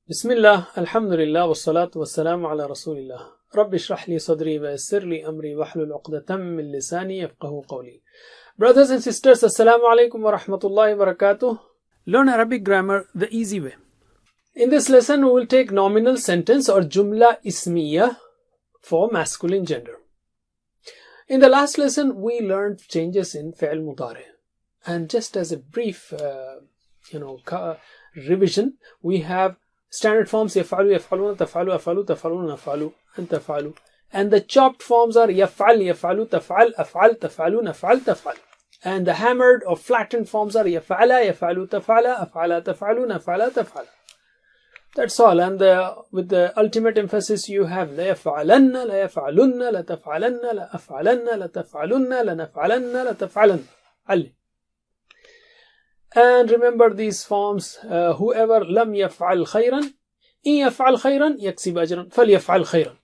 Bismillah, alhamdulillah, wassalatu wassalamu ala rasulillah. Rabbi shrah li sadri wa yassir li amri wahlul uqdatam min lisani yafqahu qawli. Brothers and sisters, assalamu alaikum wa rahmatullahi wa barakatuh. Learn Arabic grammar the easy way. In this lesson, we will take nominal sentence or jumla ismiya for masculine gender. In the last lesson, we learned changes in fi'l mudari. And just as a brief, revision, we have standard forms يفعل يفعلون تفعل أفعل تفعلون نفعل and تفعل, and the chopped forms are يفعل يفعل تفعل أفعل تفعلون أفعل تفعل, and the hammered or flattened forms are يفعل يفعل تفعل أفعل تفعلون أفعل تفعل. That's all. And with the ultimate emphasis you have لا يفعلن لا يفعلن لا تفعلن لا أفعلن لا تفعلن لا نفعلن لا تفعلن. علي. And remember these forms, whoever لم يفعل خيرا إن يفعل خيرا يكسب أجرا فليفعل خيرا.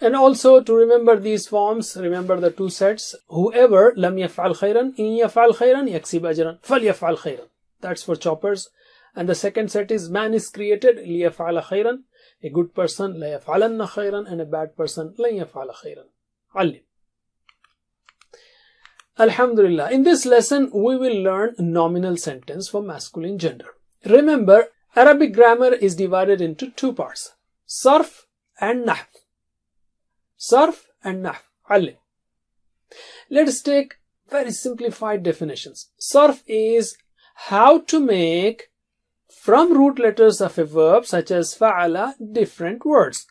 And also to remember these forms, remember the two sets, whoever لم يفعل خيرا إن يفعل خيرا يكسب أجرا فليفعل خيرا. That's for choppers. And the second set is man is created ليفعل خيرا, a good person لا يفعلن خيرا, and a bad person لن يفعل خيرا. علم. Alhamdulillah. In this lesson, we will learn nominal sentence for masculine gender. Remember, Arabic grammar is divided into two parts, sarf and nahv. Sarf and nahv. Ali. Let us take very simplified definitions. Sarf is how to make from root letters of a verb such as fa'ala different words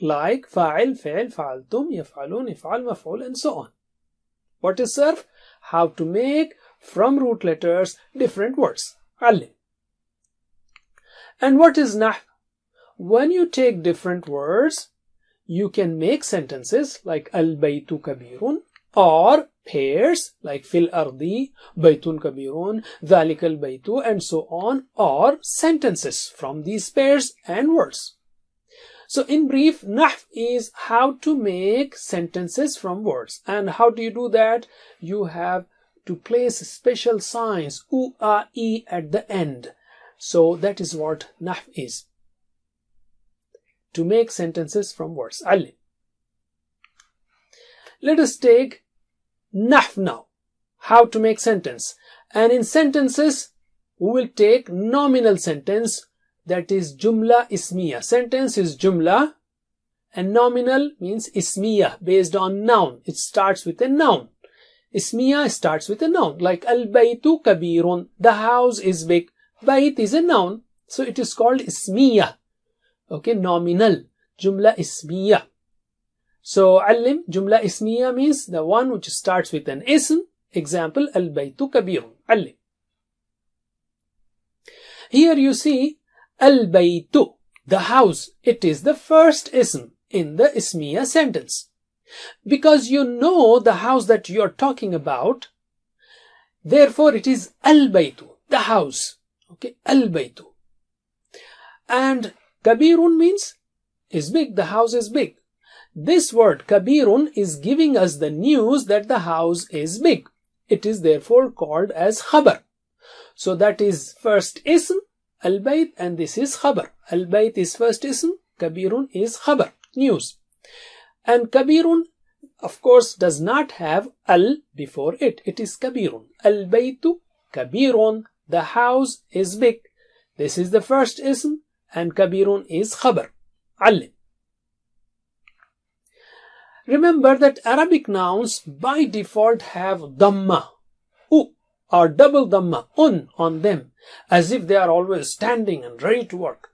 like fa'il, fa'il, fa'altum, yaf'alun, if'al, maf'ul, and so on. What is sarf? How to make from root letters different words. Ali. And what is nahv? When you take different words, you can make sentences like al-baytu kabirun, or pairs like fil ardi, baytun kabirun, dhalik al-baytu, and so on, or sentences from these pairs and words. So in brief, nahv is how to make sentences from words. And how do you do that? You have to place special signs, u, a, e at the end. So that is what nahv is. To make sentences from words. Ali. Let us take nahv now. How to make sentence. And in sentences, we will take nominal sentence. That is jumla ismiya. Sentence is jumla and nominal means ismiya, based on noun. It starts with a noun. Ismiya starts with a noun like al-baytu kabirun. The house is big. Bayt is a noun, so it is called ismiya. Okay, nominal. Jumla ismiya. So alim, jumla ismiya means the one which starts with an ism. Example, al-baytu kabirun. Alim. Here you see Al-Baytu, the house. It is the first ism in the ismiya sentence. Because you know the house that you are talking about, therefore it is Al-Baytu, the house. Okay, Al-Baytu. And Kabirun means is big, the house is big. This word Kabirun is giving us the news that the house is big. It is therefore called as Khabar. So that is first ism, Al-Bayt, and this is Khabar. Al-Bayt is first ism, Kabirun is Khabar, news. And Kabirun, of course, does not have Al before it. It is Kabirun. Al-Baytu Kabirun, the house is big. This is the first ism, and Kabirun is Khabar. Alim. Remember that Arabic nouns by default have Dhamma, U, or double Dhamma, on them, as if they are always standing and ready to work.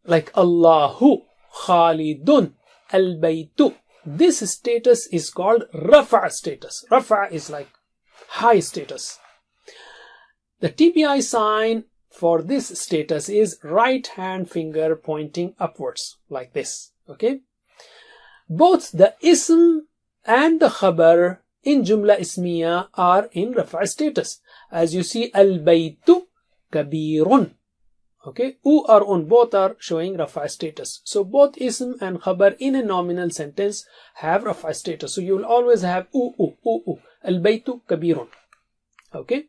Like Allahu, Khalidun, Al-Baytu. This status is called Rafa status. Rafa is like high status. The TPI sign for this status is right hand finger pointing upwards, like this. Okay. Both the ism and the khabar in jumla ismiya are in Rafa status. As you see, Al-Baytu Kabirun. Okay, U or Un, both are showing Rafa status. So both ism and khabar in a nominal sentence have Rafa status. So you will always have U. Al-Baytu Kabirun. Okay,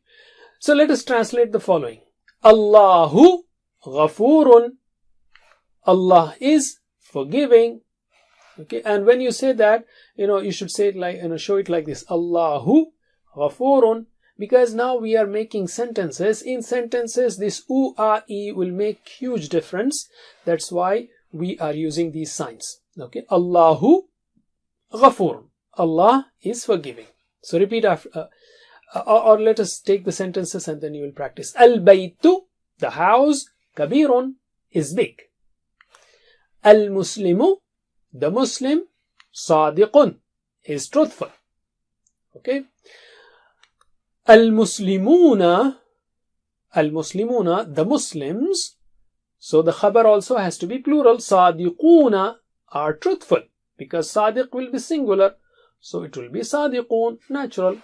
so let us translate the following. Allahu غفور. Allah is forgiving. Okay, and when you say that, you should say it like, show it like this. Allahu Ghafurun. Because now we are making sentences. In sentences, this U, A, E will make huge difference. That's why we are using these signs. Okay, Allahu Ghafurun. Allah is forgiving. So repeat after, or let us take the sentences and then you will practice. Al-Baytu, the house, Kabirun, is big. Al-Muslimu, the Muslim, Sadiqun, is truthful. Okay. Al-Muslimuna, the Muslims. So the khabar also has to be plural. Sadiquna are truthful. Because Sadiq will be singular. So it will be Sadiqun, natural.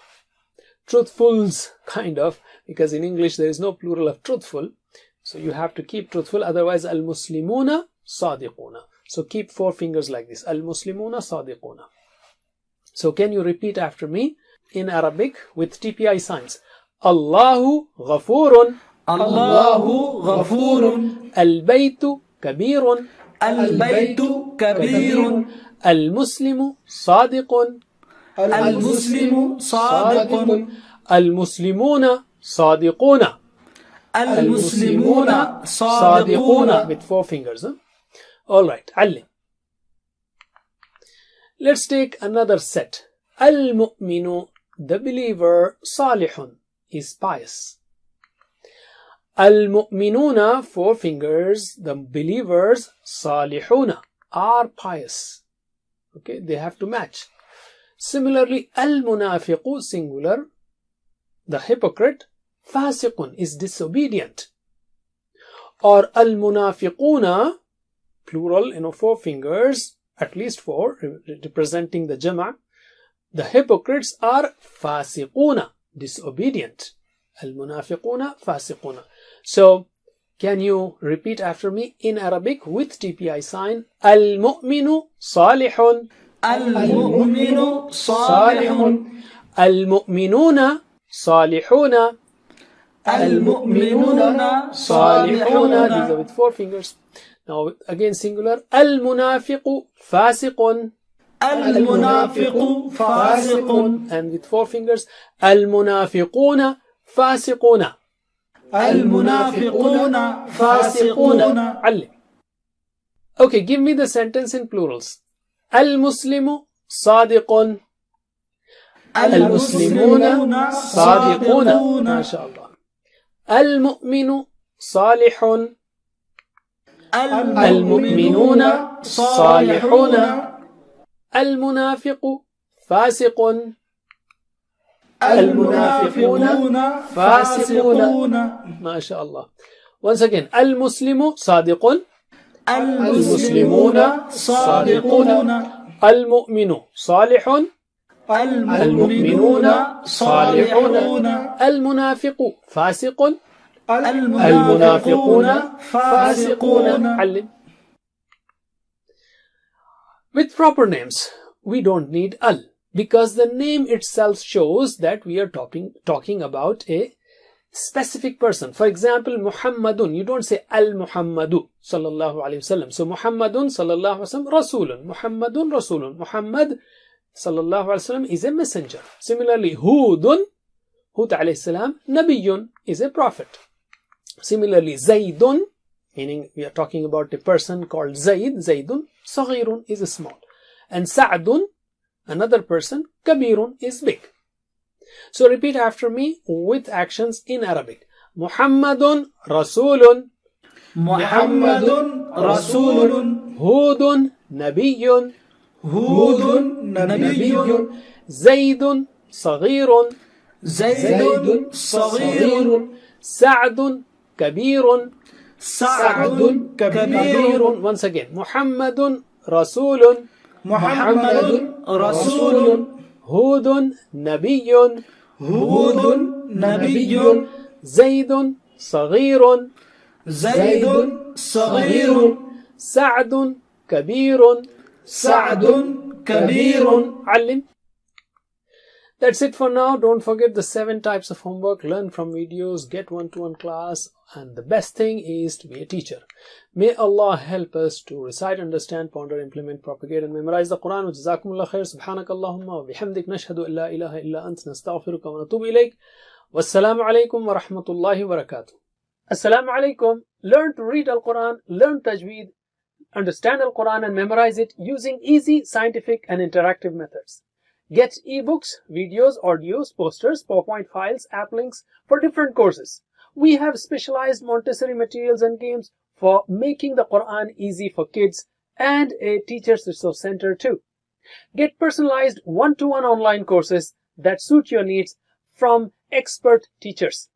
Truthfuls, kind of. Because in English there is no plural of truthful. So you have to keep truthful. Otherwise, Al-Muslimuna, Sadiquna. So keep 4 fingers like this. Al-Muslimuna, Sadiquna. So can you repeat after me in Arabic with TPI signs? Allahu Ghafurun. Allahu Ghafurun. Al-Baytu Kabirun. Al-Baytu Kabirun. Al-Muslimu Sadiqun. Al-Muslimu Sadiqun. Al-Muslimuna Sadiquna. Al-Muslimuna Sadiquna. With 4 fingers. Alright, Allim. Let's take another set. Al-Mu'minu, the believer, Salihun, is pious. Al-Mu'minuna, 4 fingers, the believers, Salihuna, are pious. Okay, they have to match. Similarly, Al-Munafiqu, singular, the hypocrite, Fasiqun, is disobedient. Or Al-Munafiquna, plural, 4 fingers, at least 4, representing the Jama'. The hypocrites are Fasiquna, disobedient. Al-Munafiquna, Fasiquna. So, can you repeat after me in Arabic with TPI sign? Al-Mu'minu Salihun. Al-Mu'minu Salihun. Al-Mu'minuna Salihuna. Al-Mu'minuna Salihuna. These are with 4 fingers. Now again singular. Al-Munafiqu Fasiqun. Al-Munafiqu Fasiqun. And with 4 fingers. Al-Munafiquna Fasiquna. Al-Munafiquna Fasiquna. Allim. Okay, give me the sentence in plurals. Al-Muslimu Sadiqun. Al-Muslimuna Sadiquna. MashaAllah. Al-Mu'minu Salihun. Al-Mu'minuna Salihuna. Al-Munafiqu Fasiqun. Al-Munafiquna Fasiquna. MashaAllah. Once again. Al-Muslimu Sadiqun. Al-Muslimuna Sadiquna. Al-Mu'minu Salihun. Al-Mu'minuna Salihuna. Al-Munafiqu Fasiqun. Al-Munafiquna Fasiquna. With proper names, we don't need al, because the name itself shows that we are talking about a specific person. For example, Muhammadun, you don't say al-Muhammadu sallallahu alayhi wasallam. So Muhammadun sallallahu alayhi wasallam Rasulun. Muhammadun Rasulun. Muhammad sallallahu alayhi wasallam is a messenger. Similarly, Hud alayhi salam, Nabiyun, is a prophet. Similarly, Zaydun, meaning we are talking about a person called Zayd. Zaydun, Saghirun, is small. And Sa'dun, another person, Kabirun, is big. So repeat after me with actions in Arabic. Muhammadun Rasulun. Muhammadun Rasulun. Hudun Nabiyyun. Hudun Nabiyyun. Zaydun Saghirun. Zaydun Saghirun. Sa'dun Kabirun. Sa'dun Kabirun. Once again. Muhammadun Rasulun. Muhammadun Rasulun. Hudun Nabiyyun. Hudun Nabiyyun. Zaydun Saghirun. Zaydun Saghirun. Sa'dun Kabirun. Sa'dun Kabirun. Allim. That's it for now. Don't forget the 7 types of homework. Learn from videos, get one-to-one class, and the best thing is to be a teacher. May Allah help us to recite, understand, ponder, implement, propagate, and memorize the Quran. Jazakumullah khair. Subhanakallahumma wa bihamdik. Nashhadu an la ilaha illa ant. Nastaghfiruka wa natubu ilayk. Wassalamu alaikum wa rahmatullahi wa barakatuh. Assalamu alaikum. Learn to read Al-Quran, learn Tajweed, understand Al-Quran and memorize it using easy, scientific and interactive methods. Get ebooks, videos, audios, posters, PowerPoint files, app links for different courses. We have specialized Montessori materials and games for making the Quran easy for kids and a teacher's resource center too. Get personalized one-to-one online courses that suit your needs from expert teachers.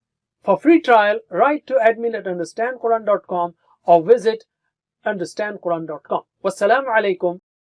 For free trial, write to admin@understandquran.com or visit understandquran.com. Wassalamu alaikum